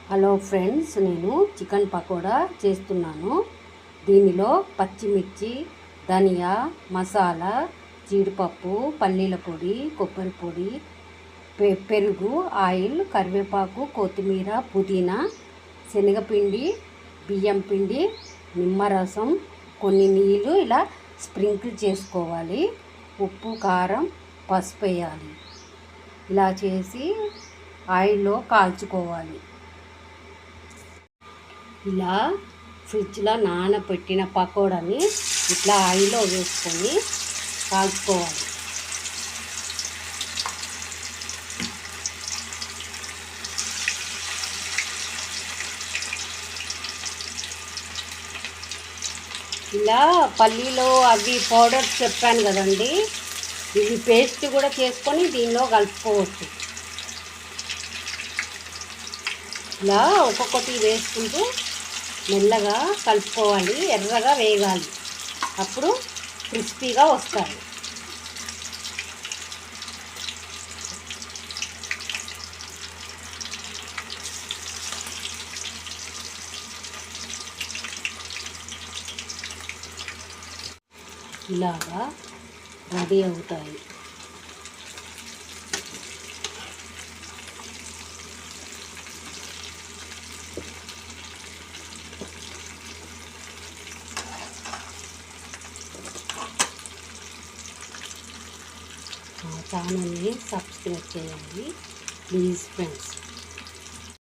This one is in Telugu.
హలో ఫ్రెండ్స్, నేను చికెన్ పకోడా చేస్తున్నాను. దీనిలో పచ్చిమిర్చి, ధనియా, మసాలా, జీడిపప్పు, పల్లీల పొడి, కొబ్బరి పొడి, పెరుగు, ఆయిల్, కరివేపాకు, కొత్తిమీర, పుదీనా, శనగపిండి, బియ్యం పిండి, నిమ్మరసం, కొన్ని నీళ్ళు ఇలా స్ప్రింకిల్ చేసుకోవాలి. ఉప్పు, కారం, పసుపు వేయాలి. ఇలా చేసి ఆయిల్లో కాల్చుకోవాలి. ఇలా ఫ్రిడ్జ్లో నానబెట్టిన పకోడాని ఇట్లా ఆయిల్లో వేసుకొని కాల్చుకోవాలి. ఇలా పల్లీలు అవి పౌడర్స్ చెప్పాను కదండి, ఇవి పేస్ట్ కూడా చేసుకొని దీనిలో కలుపుకోవచ్చు. ఇలా ఒక్కొక్కటి వేసుకుంటూ మెల్లగా కలుపుకోవాలి. ఎర్రగా వేగాలి, అప్పుడు క్రిస్పీగా వస్తాయి. ఇలాగా రెడీ అవుతాయి. ఛానల్ని సబ్స్క్రైబ్ చేయండి ప్లీజ్ ఫ్రెండ్స్.